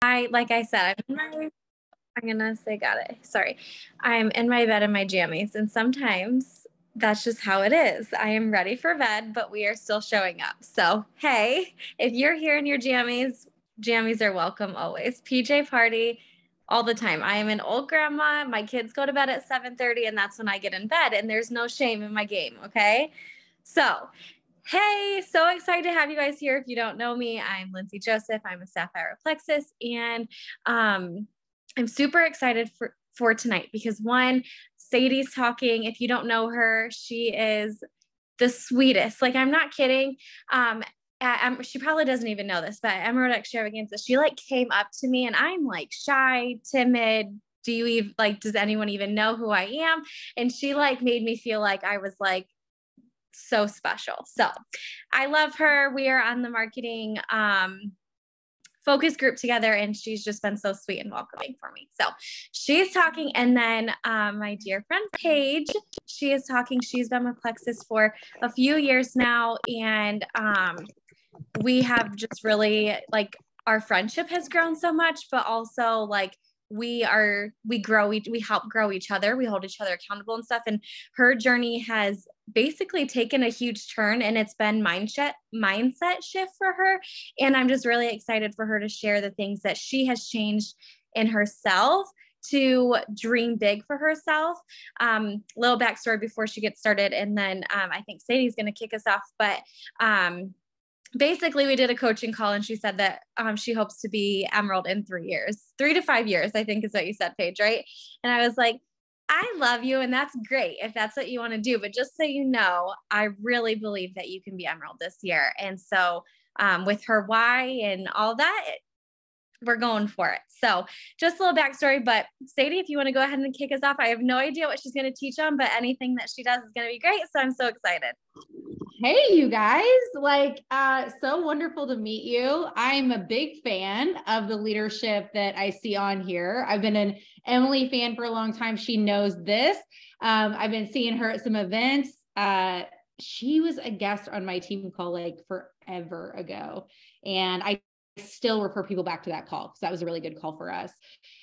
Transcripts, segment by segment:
Like I said, I'm gonna say got it. Sorry. I'm in my bed in my jammies, and sometimes that's just how it is. I am ready for bed, but we are still showing up. So, hey, if you're here in your jammies, jammies are welcome always. PJ party all the time. I am an old grandma. My kids go to bed at 7:30, and that's when I get in bed, and there's no shame in my game, okay? So, hey, so excited to have you guys here. If you don't know me, I'm Lindsay Joseph. I'm a Sapphire Plexus, and I'm super excited for tonight because one, Sadie's talking. If you don't know her, she is the sweetest. Like, I'm not kidding. She probably doesn't even know this, but at Emerald Extravaganza, she like came up to me, and I'm like shy, timid. Does anyone even know who I am? And she like made me feel like I was like so special. So I love her. We are on the marketing focus group together, and she's just been so sweet and welcoming for me. So she's talking, and then my dear friend Paige, she is talking. She's been with Plexus for a few years now, and we have just really like our friendship has grown so much, but also like we help grow each other. We hold each other accountable and stuff. And her journey has basically taken a huge turn, and it's been mindset shift for her. And I'm just really excited for her to share the things that she has changed in herself to dream big for herself. Little backstory before she gets started. And then I think Sadie's going to kick us off, but basically we did a coaching call, and she said that she hopes to be Emerald in 3 to 5 years, I think is what you said, Paige, right? And I was like, I love you, and that's great if that's what you want to do. But just so you know, I really believe that you can be Emerald this year. And so with her why and all that, we're going for it. So just a little backstory, but Sadie, if you want to go ahead and kick us off, I have no idea what she's going to teach on, but anything that she does is going to be great. So I'm so excited. Hey, you guys, so wonderful to meet you. I'm a big fan of the leadership that I see on here. I've been an Emily fan for a long time. She knows this. I've been seeing her at some events. She was a guest on my team call like forever ago. And I still refer people back to that call because that was a really good call for us.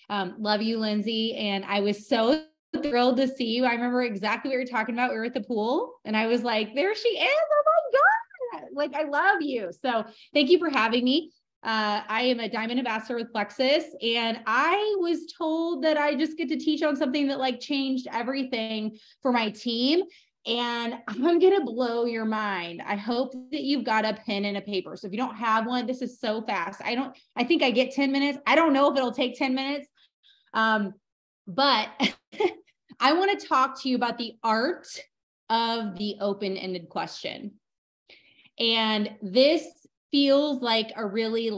Love you, Lindsay. And I was so thrilled to see you. I remember exactly what you were talking about. We were at the pool, and I was like, there she is. Oh my God. Like, I love you. So thank you for having me. I am a Diamond Ambassador with Plexus, and I was told that I just get to teach on something that like changed everything for my team. And I'm going to blow your mind. I hope that you've got a pen and a paper. So if you don't have one, this is so fast. I think I get 10 minutes. I don't know if it'll take 10 minutes. But I want to talk to you about the art of the open-ended question. And this feels like a really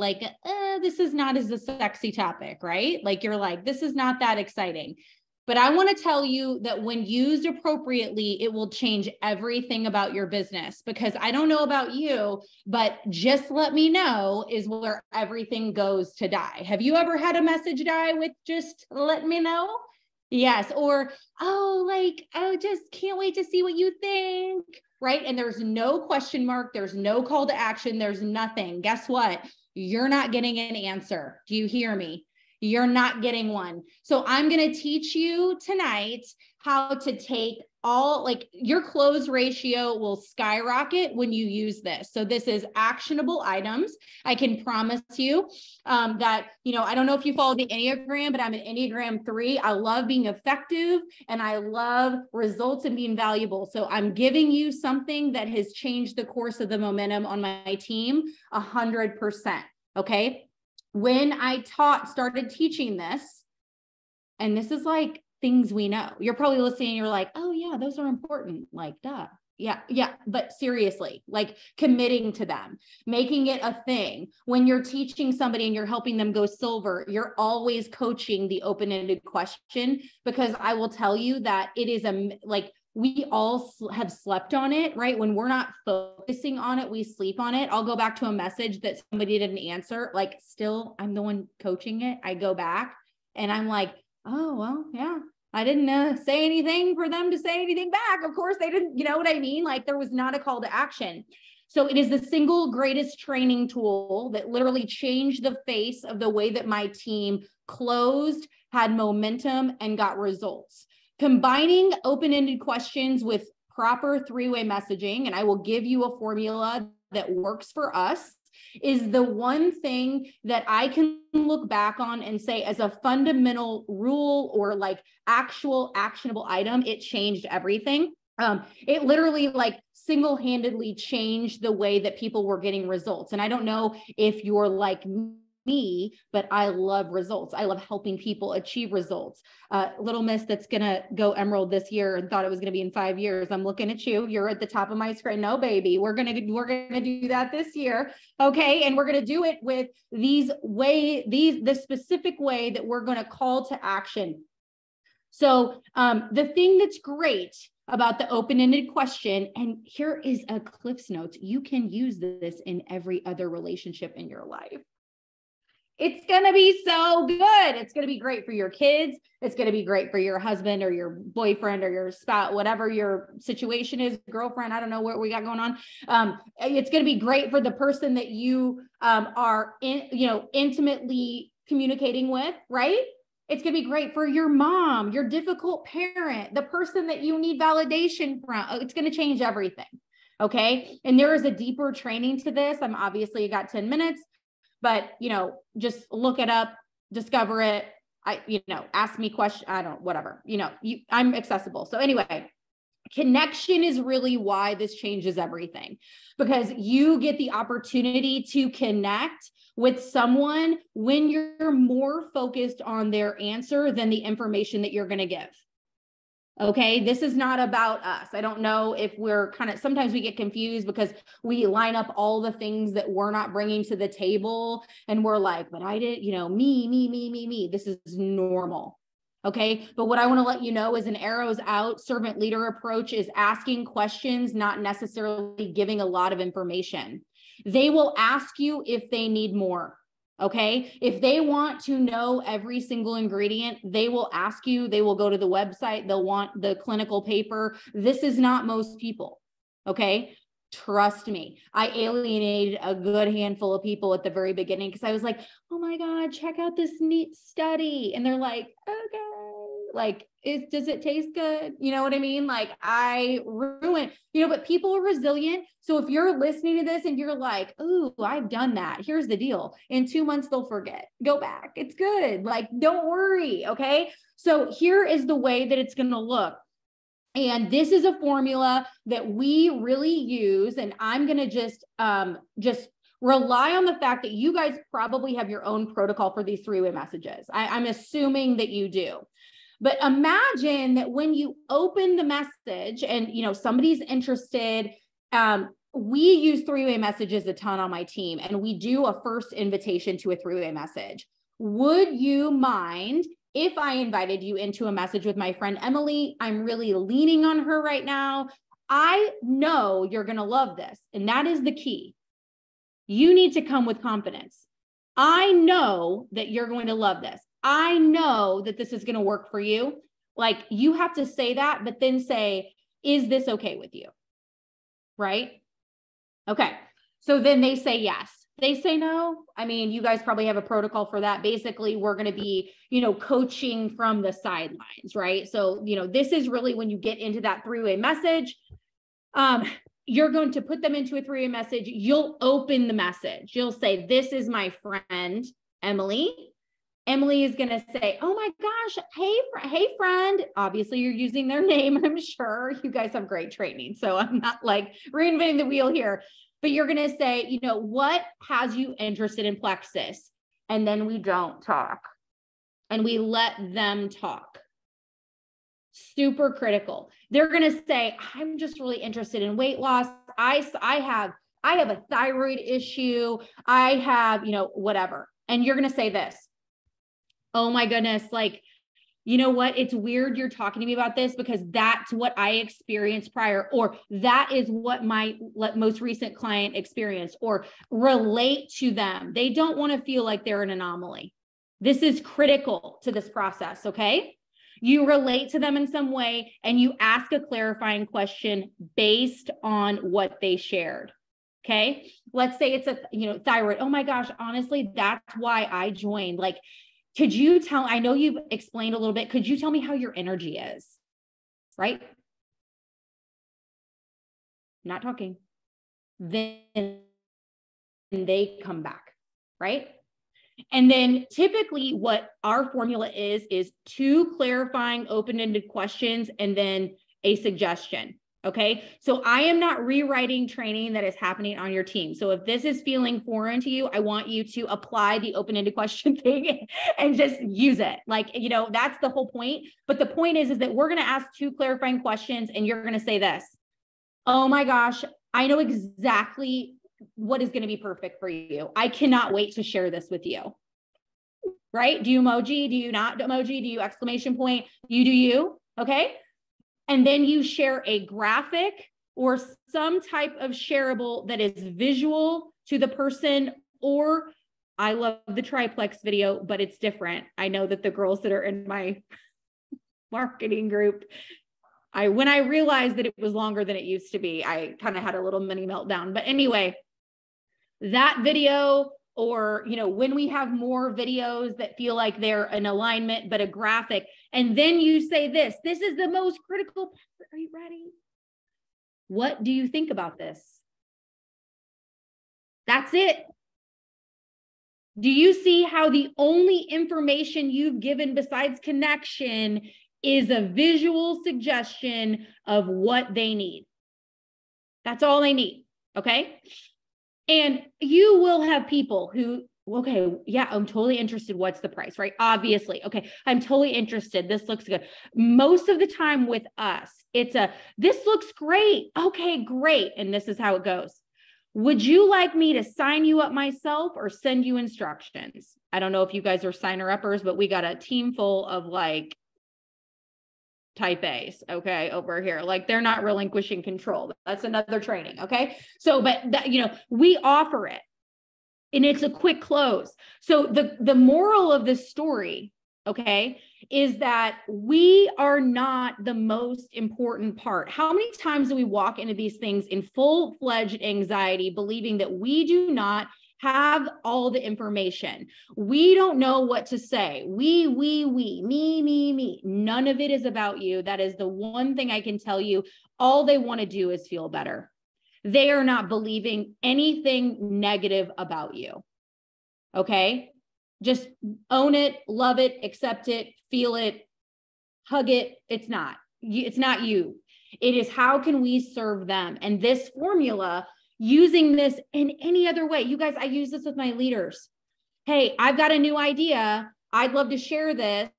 this is not as a sexy topic, right? Like you're like, this is not that exciting. But I want to tell you that when used appropriately, it will change everything about your business, because I don't know about you, but just let me know is where everything goes to die. Have you ever had a message die with just let me know? Yes. Or, just can't wait to see what you think. Right. And there's no question mark. There's no call to action. There's nothing. Guess what? You're not getting an answer. Do you hear me? You're not getting one. So I'm going to teach you tonight how to take your close ratio will skyrocket when you use this. So this is actionable items. I can promise you that, I don't know if you follow the Enneagram, but I'm an Enneagram 3. I love being effective, and I love results and being valuable. So I'm giving you something that has changed the course of the momentum on my team 100%. Okay. When I started teaching this, and this is like things we know, you're probably listening and you're like, oh yeah, those are important. Like, duh. Yeah. But seriously, like committing to them, making it a thing. When you're teaching somebody and you're helping them go silver, you're always coaching the open-ended question, because I will tell you that it is we all have slept on it, right? When we're not focusing on it, we sleep on it. I'll go back to a message that somebody didn't answer. Like, still, I'm the one coaching it. I go back and I'm like, oh, well, yeah, I didn't say anything for them to say anything back. Of course they didn't, you know what I mean? Like, there was not a call to action. So it is the single greatest training tool that literally changed the face of the way that my team closed, had momentum, and got results. Combining open-ended questions with proper three-way messaging, and I will give you a formula that works for us, is the one thing that I can look back on and say as a fundamental rule or like actual actionable item, it changed everything. It literally like single-handedly changed the way that people were getting results. And I don't know if you're like me, but I love results. I love helping people achieve results. Little miss that's going to go Emerald this year and thought it was going to be in 5 years. I'm looking at you. You're at the top of my screen. No, baby, we're going to do that this year. Okay. And we're going to do it with the specific way that we're going to call to action. So the thing that's great about the open-ended question, and here is a Cliff's Notes, you can use this in every other relationship in your life. It's going to be so good. It's going to be great for your kids. It's going to be great for your husband or your boyfriend or your spouse, whatever your situation is, girlfriend. I don't know what we got going on. It's going to be great for the person that you are intimately communicating with, right? It's going to be great for your mom, your difficult parent, the person that you need validation from. It's going to change everything. Okay. And there is a deeper training to this. I'm obviously got 10 minutes, but, just look it up, discover it. Ask me questions. Whatever, I'm accessible. So anyway, connection is really why this changes everything, because you get the opportunity to connect with someone when you're more focused on their answer than the information that you're going to give. Okay. This is not about us. I don't know if we're sometimes we get confused because we line up all the things that we're not bringing to the table. And we're like, but I did, me. This is normal. Okay. But what I want to let you know is an arrows out servant leader approach is asking questions, not necessarily giving a lot of information. They will ask you if they need more. Okay. If they want to know every single ingredient, they will ask you, they will go to the website. They'll want the clinical paper. This is not most people. Okay. Trust me. I alienated a good handful of people at the very beginning because I was like, oh my God, check out this neat study. And they're like, okay. Like, does it taste good? You know what I mean? Like I ruined, but people are resilient. So if you're listening to this and you're like, ooh, I've done that. Here's the deal. In 2 months, they'll forget. Go back. It's good. Like, don't worry. Okay. So here is the way that it's going to look. And this is a formula that we really use. And I'm going to just rely on the fact that you guys probably have your own protocol for these three-way messages. I'm assuming that you do. But imagine that when you open the message and, somebody's interested, we use three-way messages a ton on my team, and we do a first invitation to a three-way message. Would you mind if I invited you into a message with my friend Emily? I'm really leaning on her right now. I know you're going to love this. And that is the key. You need to come with confidence. I know that you're going to love this. I know that this is going to work for you. Like, you have to say that, but then say, is this okay with you? Right? Okay. So then they say yes. They say no. I mean, you guys probably have a protocol for that. Basically, we're going to be, coaching from the sidelines, right? So, this is really when you get into that three-way message. You're going to put them into a three-way message. You'll open the message. You'll say, this is my friend, Emily. Emily is going to say, oh my gosh, hey friend. Obviously you're using their name. I'm sure you guys have great training. So I'm not like reinventing the wheel here, but you're going to say, what has you interested in Plexus? And then we don't talk and we let them talk. Super critical. They're going to say, I'm just really interested in weight loss. I have a thyroid issue. I have, whatever. And you're going to say this. Oh my goodness. Like, you know what? It's weird you're talking to me about this because that's what I experienced prior, or that is what my most recent client experienced, or relate to them. They don't want to feel like they're an anomaly. This is critical to this process. Okay. You relate to them in some way and you ask a clarifying question based on what they shared. Okay. Let's say it's a, thyroid. Oh my gosh, honestly, that's why I joined. Like, could you tell, I know you've explained a little bit. Could you tell me how your energy is? Right? Not talking. Then they come back, right? And then typically what our formula is 2 clarifying open-ended questions and then a suggestion. Okay. So I am not rewriting training that is happening on your team. So if this is feeling foreign to you, I want you to apply the open-ended question thing and just use it. Like, that's the whole point. But the point is that we're going to ask 2 clarifying questions and you're going to say this. Oh my gosh, I know exactly what is going to be perfect for you. I cannot wait to share this with you. Right? Do you emoji? Do you not emoji? Do you exclamation point? You do you. Okay. And then you share a graphic or some type of shareable that is visual to the person. Or I love the triplex video, but it's different. I know that the girls that are in my marketing group, when I realized that it was longer than it used to be, I kind of had a little mini meltdown. But anyway, that video, or, when we have more videos that feel like they're an alignment, but a graphic, and then you say this is the most critical part. Are you ready? What do you think about this? That's it. Do you see how the only information you've given besides connection is a visual suggestion of what they need? That's all they need. Okay. And you will have people who, okay, yeah, I'm totally interested. What's the price, right? Obviously. Okay. I'm totally interested. This looks good. Most of the time with us, it's this looks great. Okay, great. And this is how it goes. Would you like me to sign you up myself or send you instructions? I don't know if you guys are signer uppers, but we got a team full of like type A's, okay, over here. Like they're not relinquishing control. That's another training, okay? So, but that, we offer it and it's a quick close. So the moral of this story, okay, is that we are not the most important part. How many times do we walk into these things in full-fledged anxiety, believing that we do not have all the information? We don't know what to say. We, me. None of it is about you. That is the one thing I can tell you. All they want to do is feel better. They are not believing anything negative about you. Okay. Just own it, love it, accept it, feel it, hug it. It's not you. It is how can we serve them? And this formula, using this in any other way. You guys, I use this with my leaders. Hey, I've got a new idea. I'd love to share this.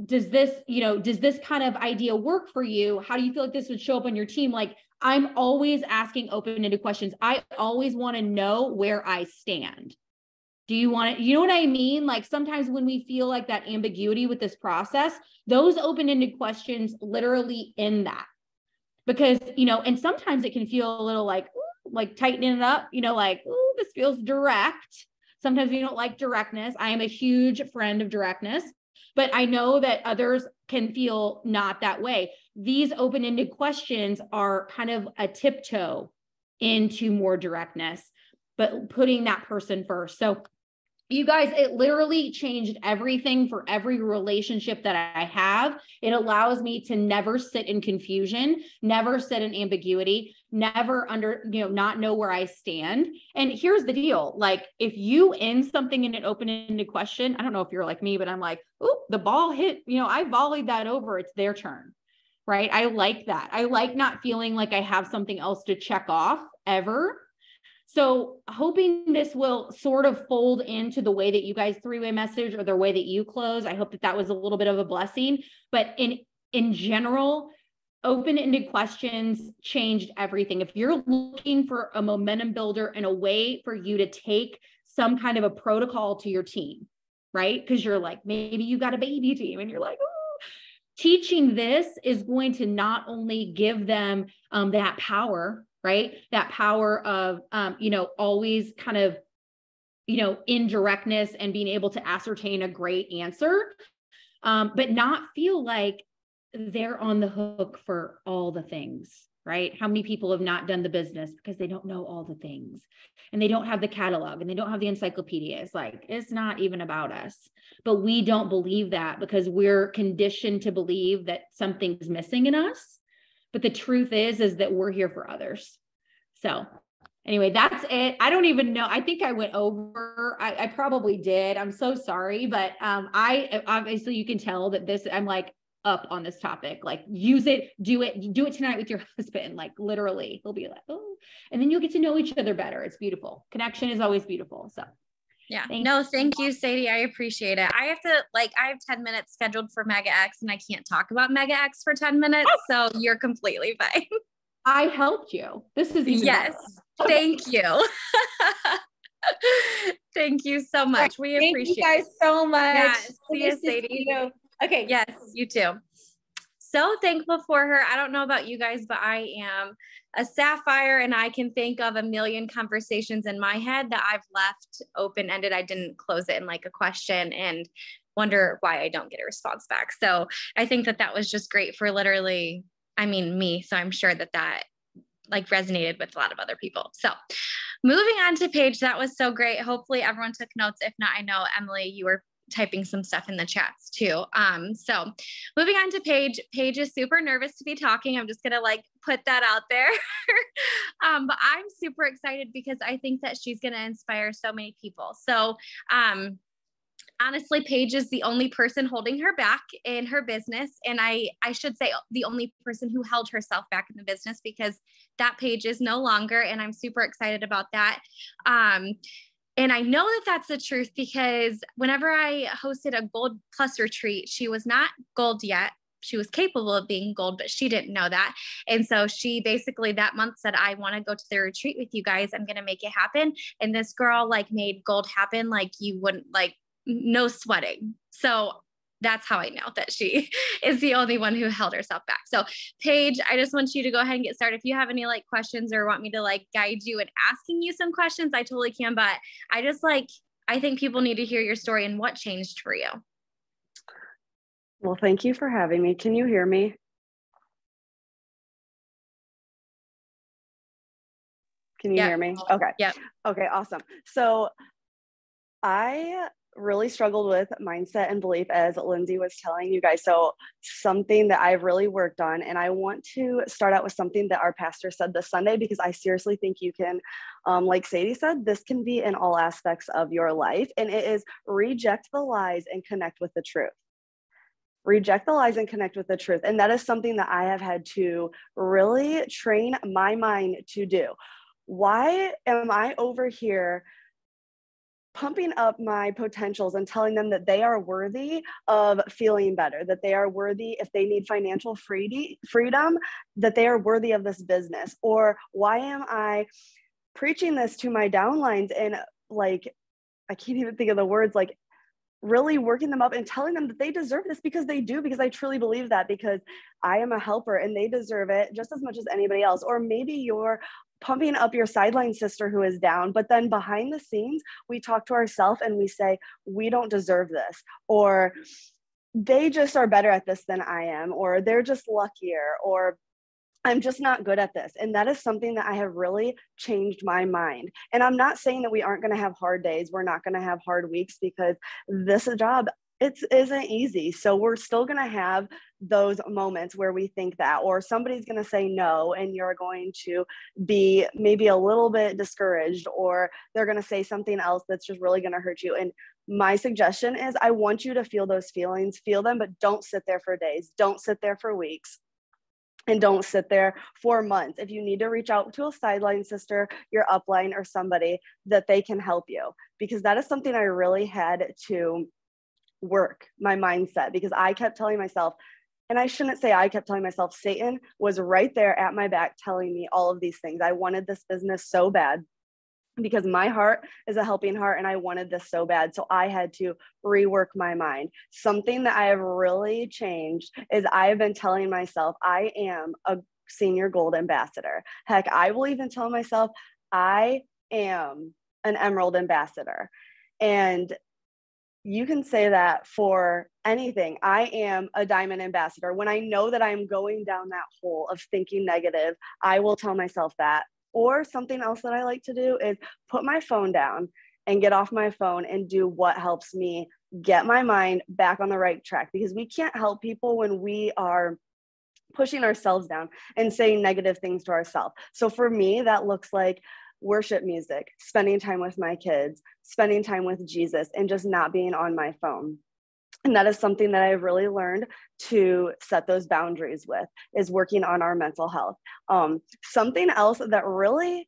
Does this kind of idea work for you? How do you feel like this would show up on your team? Like, I'm always asking open-ended questions. I always want to know where I stand. Do you want it? You know what I mean? Like sometimes when we feel like that ambiguity with this process, those open-ended questions literally end that. Because, and sometimes it can feel a little like tightening it up, like, ooh, this feels direct. Sometimes we don't like directness. I am a huge friend of directness, but I know that others can feel not that way. These open-ended questions are kind of a tiptoe into more directness, but putting that person first. So you guys, it literally changed everything for every relationship that I have. It allows me to never sit in confusion, never sit in ambiguity, never not know where I stand. And here's the deal. Like if you end something in an open-ended question, I don't know if you're like me, but I'm like, oh, the ball hit, I volleyed that over. It's their turn, right? I like that. I like not feeling like I have something else to check off ever. So hoping this will sort of fold into the way that you guys three-way message or the way that you close. I hope that was a little bit of a blessing, but in general, open-ended questions changed everything. If you're looking for a momentum builder and a way for you to take some kind of a protocol to your team, right? Because you're like, maybe you got a baby team and you're like, oh, teaching this is going to not only give them that power, right? That power of, always kind of, in directness and being able to ascertain a great answer, but not feel like they're on the hook for all the things. right? How many people have not done the business because they don't know all the things and they don't have the catalog and they don't have the encyclopedias. Like, it's not even about us, but we don't believe that because we're conditioned to believe that something's missing in us. But the truth is that we're here for others. So anyway, that's it. I don't even know. I think I went over. I probably did. I'm so sorry, but I obviously you can tell that this, I'm like up on this topic. Like, use it, do it tonight with your husband. Like, literally, he'll be like, oh, and then you'll get to know each other better. It's beautiful. Connection is always beautiful. So yeah. Thank you, Sadie. I appreciate it. I have 10 minutes scheduled for Mega X and I can't talk about Mega X for 10 minutes. So you're completely fine. I helped you. This is even yes. better. Thank you. Thank you so much. We appreciate you guys so much. Yeah, see you, Sadie. Okay. Yes, you too. So thankful for her. I don't know about you guys, but I am a sapphire and I can think of a million conversations in my head that I've left open-ended. I didn't close it in like a question and wonder why I don't get a response back. So I think that was just great for literally, me. So I'm sure that like resonated with a lot of other people. So moving on to Paige, that was so great. Hopefully everyone took notes. If not, I know Emily, you were typing some stuff in the chats too. So moving on to Paige. Paige is super nervous to be talking. I'm just going to like put that out there. But I'm super excited because I think that she's going to inspire so many people. So, honestly, Paige is the only person holding her back in her business. And I should say the only person who held herself back in the business because that Paige is no longer. And I'm super excited about that. And I know that that's the truth because whenever I hosted a Gold Plus retreat, she was not gold yet. She was capable of being gold, but she didn't know that. And so she basically that month said, I want to go to the retreat with you guys. I'm going to make it happen. And this girl like made gold happen. Like you wouldn't like no sweating. So that's how I know that she is the only one who held herself back. So Paige, I just want you to go ahead and get started. If you have any like questions or want me to like guide you in asking you some questions, I totally can. But I think people need to hear your story and what changed for you. Well, thank you for having me. Can you hear me? Can you hear me? Okay. Yep. Okay, awesome. So I really struggled with mindset and belief, as Lindsay was telling you guys. So something that I've really worked on, and I want to start out with something that our pastor said this Sunday, because I seriously think you can, like Sadie said, this can be in all aspects of your life. And it is reject the lies and connect with the truth. Reject the lies and connect with the truth. And that is something that I have had to really train my mind to do. Why am I over here pumping up my potentials and telling them that they are worthy of feeling better, that they are worthy if they need financial freedom, that they are worthy of this business? Or why am I preaching this to my downlines and like, I can't even think of the words, like really working them up and telling them that they deserve this, because they do, because I truly believe that, because I am a helper and they deserve it just as much as anybody else. Or maybe you're pumping up your sideline sister who is down, but then behind the scenes, we talk to ourselves and we say, we don't deserve this, or they just are better at this than I am, or they're just luckier, or I'm just not good at this. And that is something that I have really changed my mind. And I'm not saying that we aren't going to have hard days. We're not going to have hard weeks, because this job, it isn't easy. So we're still going to have those moments where we think that, or somebody's going to say no, and you're going to be maybe a little bit discouraged, or they're going to say something else that's just really going to hurt you. And my suggestion is, I want you to feel those feelings, feel them, but don't sit there for days. Don't sit there for weeks. And don't sit there for months. If you need to reach out to a sideline sister, your upline, or somebody that they can help you, because that is something I really had to work my mindset, because I kept telling myself, and I shouldn't say I kept telling myself, Satan was right there at my back telling me all of these things. I wanted this business so bad, because my heart is a helping heart and I wanted this so bad. So I had to rework my mind. Something that I have really changed is I have been telling myself I am a senior gold ambassador. Heck, I will even tell myself I am an emerald ambassador. And you can say that for anything. I am a diamond ambassador. When I know that I'm going down that hole of thinking negative, I will tell myself that. Or something else that I like to do is put my phone down and get off my phone and do what helps me get my mind back on the right track, because we can't help people when we are pushing ourselves down and saying negative things to ourselves. So for me, that looks like worship music, spending time with my kids, spending time with Jesus, and just not being on my phone. And that is something that I've really learned to set those boundaries with, is working on our mental health. Something else that really,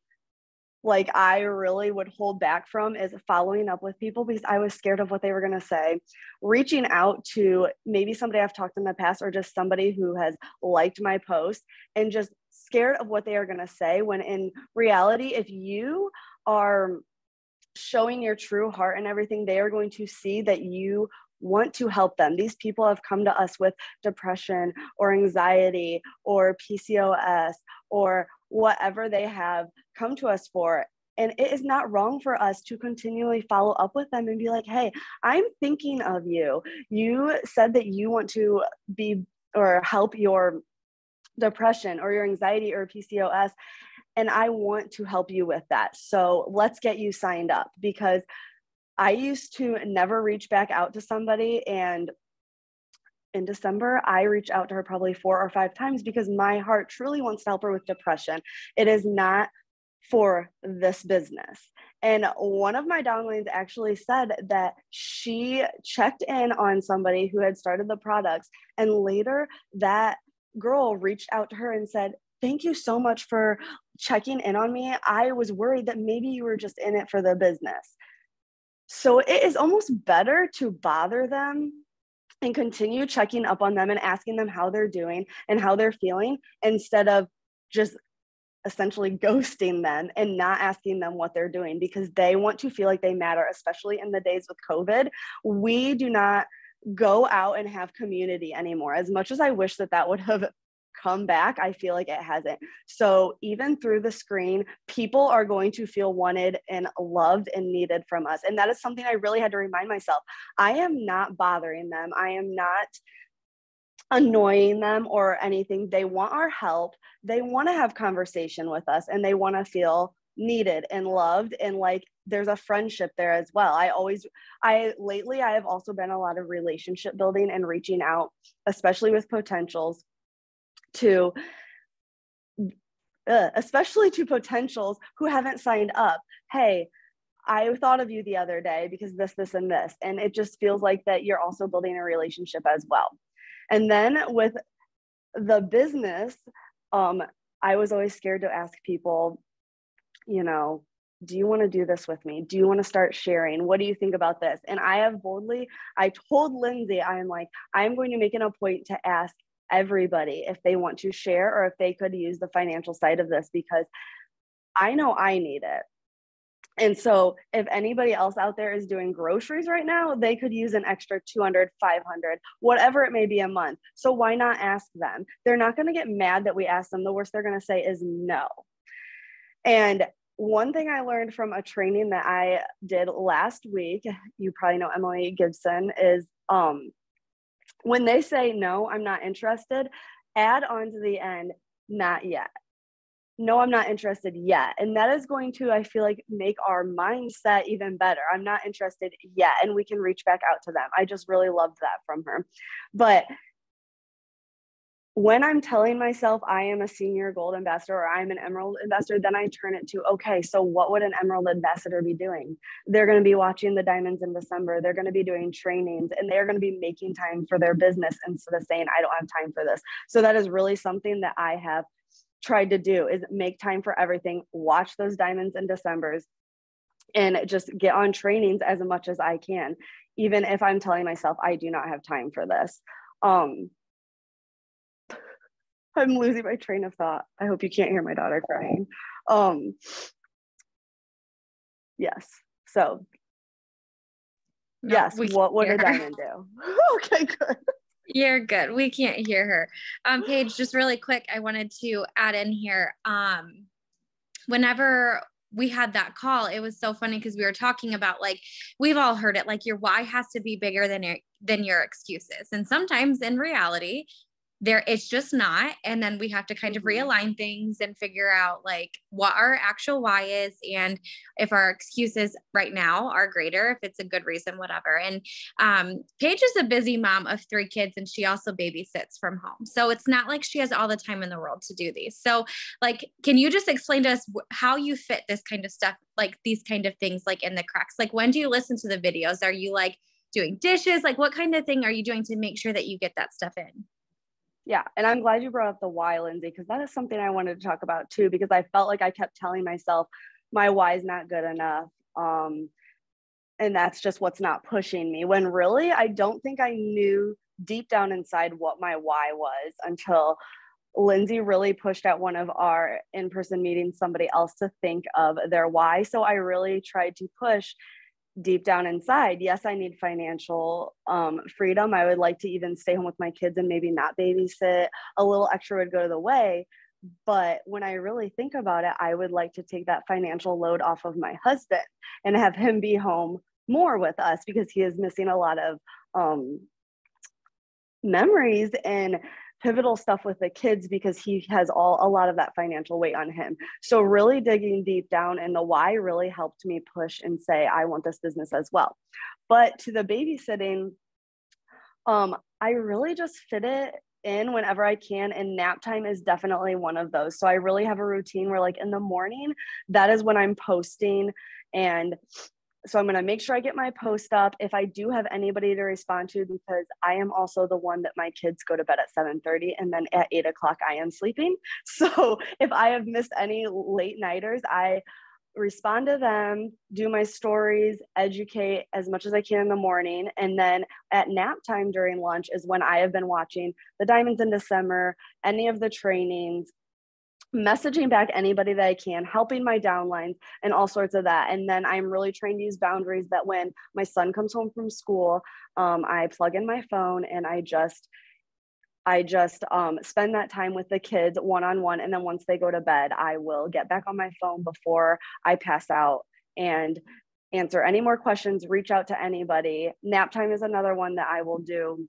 like, I really would hold back from is following up with people because I was scared of what they were going to say. Reaching out to maybe somebody I've talked to in the past, or just somebody who has liked my post, and just scared of what they are going to say, when in reality, if you are showing your true heart and everything, they are going to see that you want to help them. These people have come to us with depression or anxiety or PCOS or whatever they have come to us for. And it is not wrong for us to continually follow up with them and be like, hey, I'm thinking of you. You said that you want to be or help your depression or your anxiety or PCOS, and I want to help you with that. So let's get you signed up. Because I used to never reach back out to somebody, and in December, I reached out to her probably 4 or 5 times because my heart truly wants to help her with depression. It is not for this business. And one of my downlines actually said that she checked in on somebody who had started the products, and later that girl reached out to her and said, thank you so much for checking in on me. I was worried that maybe you were just in it for the business. So it is almost better to bother them and continue checking up on them and asking them how they're doing and how they're feeling, instead of just essentially ghosting them and not asking them what they're doing, because they want to feel like they matter, especially in the days with COVID. We do not go out and have community anymore. As much as I wish that that would have come back, I feel like it hasn't. So even through the screen, people are going to feel wanted and loved and needed from us. And that is something I really had to remind myself. I am not bothering them. I am not annoying them or anything. They want our help. They want to have conversation with us, and they want to feel needed and loved, and like there's a friendship there as well. Lately I have also been a lot of relationship building and reaching out, especially with potentials, especially to potentials who haven't signed up. Hey, I thought of you the other day because this, and this. And it just feels like that you're also building a relationship as well. And then with the business, I was always scared to ask people, do you want to do this with me? Do you want to start sharing? What do you think about this? And I told Lindsay, I'm going to make it a point to ask everybody if they want to share or if they could use the financial side of this, because I know I need it. And so if anybody else out there is doing groceries right now, they could use an extra 200, 500, whatever it may be a month. So why not ask them? They're not going to get mad that we ask them. The worst they're going to say is no. And one thing I learned from a training that I did last week, you probably know Emily Gibson, is when they say, no, I'm not interested, add on to the end, not yet. No, I'm not interested yet. And that is going to, I feel like, make our mindset even better. I'm not interested yet. And we can reach back out to them. I just really loved that from her. But when I'm telling myself I am a senior gold ambassador or I'm an emerald ambassador, then I turn it to, okay, so what would an emerald ambassador be doing? They're going to be watching the diamonds in December. They're going to be doing trainings, and they're going to be making time for their business instead of saying, I don't have time for this. So that is really something that I have tried to do, is make time for everything, watch those diamonds in Decembers, and just get on trainings as much as I can, even if I'm telling myself I do not have time for this. I'm losing my train of thought. I hope you can't hear my daughter crying. Yes. So no, yes, what would a diamond do? Okay, good. You're good. We can't hear her. Paige, just really quick, I wanted to add in here. Whenever we had that call, it was so funny because we were talking about, like, we've all heard it, like your why has to be bigger than your excuses. And sometimes in reality, it's just not. And then we have to kind of realign things and figure out like what our actual why is. And if our excuses right now are greater, if it's a good reason, whatever. And Paige is a busy mom of 3 kids, and she also babysits from home. So it's not like she has all the time in the world to do these. So like, can you just explain to us how you fit this kind of stuff, like these kind of things, like in the cracks? Like, when do you listen to the videos? Are you like doing dishes? Like, what kind of thing are you doing to make sure that you get that stuff in? Yeah. And I'm glad you brought up the why, Lindsay, because that is something I wanted to talk about too, because I felt like I kept telling myself my why is not good enough. And that's just what's not pushing me, when really I don't think I knew deep down inside what my why was until Lindsay really pushed at one of our in-person meetings somebody else to think of their why. So I really tried to push deep down inside. Yes, I need financial freedom. I would like to even stay home with my kids and maybe not babysit. A little extra would go to the way. But when I really think about it, I would like to take that financial load off of my husband and have him be home more with us, because he is missing a lot of memories and pivotal stuff with the kids, because he has a lot of that financial weight on him. So really digging deep down, and the why really helped me push and say, I want this business as well. But to the babysitting, I really just fit it in whenever I can, and nap time is definitely one of those. So I really have a routine where, like, in the morning, that is when I'm posting. And so I'm going to make sure I get my post up if I do have anybody to respond to, because I am also the one that my kids go to bed at 7:30, and then at 8 o'clock I am sleeping. So if I have missed any late nighters, I respond to them, do my stories, educate as much as I can in the morning. And then at nap time during lunch is when I have been watching the Diamonds in December, any of the trainings, messaging back anybody that I can, helping my downlines, and all sorts of that. And then I'm really trying to use boundaries that when my son comes home from school, I plug in my phone and I just spend that time with the kids one-on-one. And then once they go to bed, I will get back on my phone before I pass out and answer any more questions, reach out to anybody. Nap time is another one that I will do.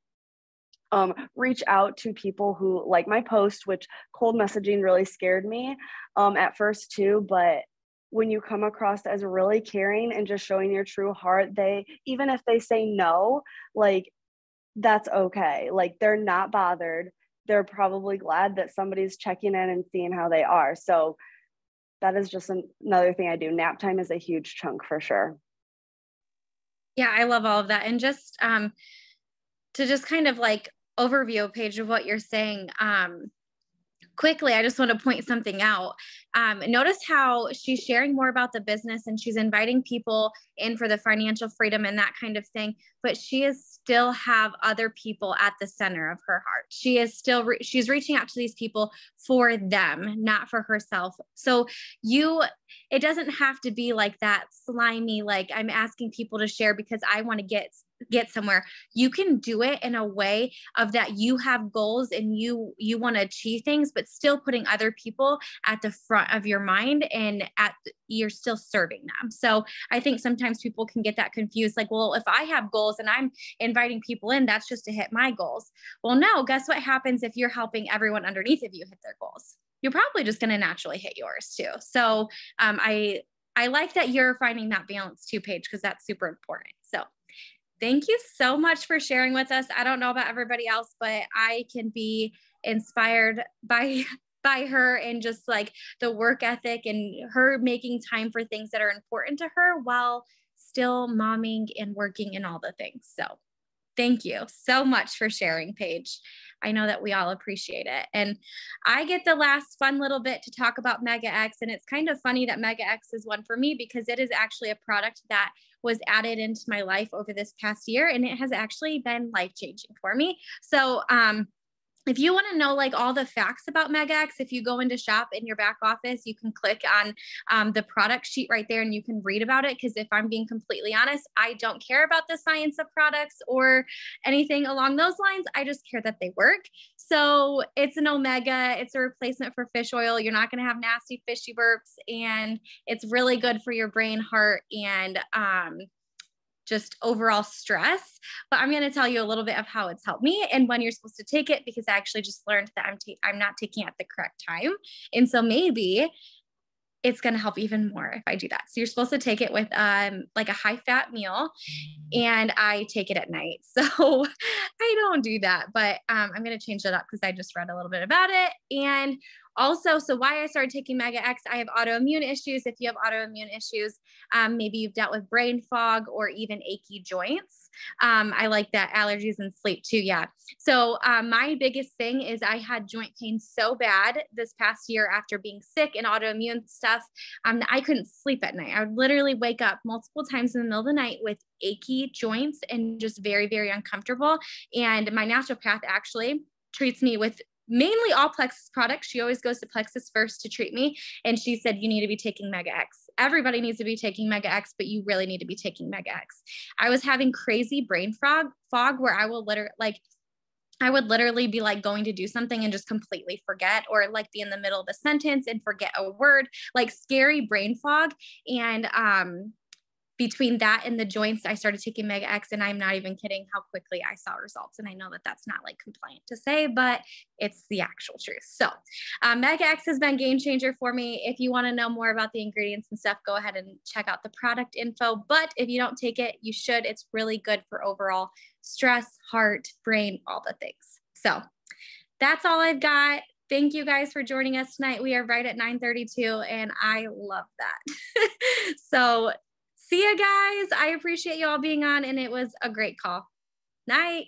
Reach out to people who like my post, which cold messaging really scared me at first too. But when you come across as really caring and just showing your true heart, even if they say no, like, that's okay. Like, they're not bothered. They're probably glad that somebody's checking in and seeing how they are. So that is just another thing I do. Nap time is a huge chunk for sure. Yeah, I love all of that. And just to just kind of like overview page of what you're saying, quickly, I just want to point something out. Notice how she's sharing more about the business and she's inviting people in for the financial freedom and that kind of thing, but she is still have other people at the center of her heart. She is still, she's reaching out to these people for them, not for herself. So it doesn't have to be like that slimy, like I'm asking people to share because I want to get somewhere. You can do it in a way of that you have goals and you want to achieve things, but still putting other people at the front of your mind, and you're still serving them. So I think sometimes people can get that confused. Like, well, if I have goals and I'm inviting people in, that's just to hit my goals. Well, no, guess what happens if you're helping everyone underneath of you hit their goals? You're probably just going to naturally hit yours too. So I like that you're finding that balance too, Paige, because that's super important. So thank you so much for sharing with us. I don't know about everybody else, but I can be inspired by her and just like the work ethic and her making time for things that are important to her while still momming and working and all the things. So thank you so much for sharing, Paige. I know that we all appreciate it. And I get the last fun little bit to talk about Mega X. And it's kind of funny that Mega X is one for me because it is actually a product that was added into my life over this past year. And it has actually been life-changing for me. So if you want to know like all the facts about Mega X, if you go into shop in your back office, you can click on the product sheet right there and you can read about it. Because if I'm being completely honest, I don't care about the science of products or anything along those lines. I just care that they work. So it's an omega. It's a replacement for fish oil. You're not going to have nasty fishy burps, and it's really good for your brain, heart, and just overall stress. But I'm going to tell you a little bit of how it's helped me and when you're supposed to take it, because I actually just learned that I'm not taking it at the correct time. And so maybe it's going to help even more if I do that. So you're supposed to take it with like a high fat meal, and I take it at night. So I don't do that, but I'm going to change that up because I just read a little bit about it. And also, so why I started taking Mega X, I have autoimmune issues. If you have autoimmune issues, maybe you've dealt with brain fog or even achy joints. I like that, allergies and sleep too. Yeah. So my biggest thing is I had joint pain so bad this past year after being sick and autoimmune stuff. I couldn't sleep at night. I would literally wake up multiple times in the middle of the night with achy joints and just very, very uncomfortable. And my naturopath actually treats me with mainly all Plexus products. She always goes to Plexus first to treat me. And she said, you need to be taking Mega X. Everybody needs to be taking Mega X, but you really need to be taking Mega X. I was having crazy brain fog where I would literally be like going to do something and just completely forget, or like be in the middle of a sentence and forget a word, like scary brain fog. And, between that and the joints, I started taking Mega X, and I'm not even kidding how quickly I saw results. And I know that that's not like compliant to say, but it's the actual truth. So Mega X has been game changer for me. If you want to know more about the ingredients and stuff, go ahead and check out the product info. But if you don't take it, you should. It's really good for overall stress, heart, brain, all the things. So that's all I've got. Thank you guys for joining us tonight. We are right at 9:32, and I love that. So see you guys. I appreciate you all being on, and it was a great call. Night.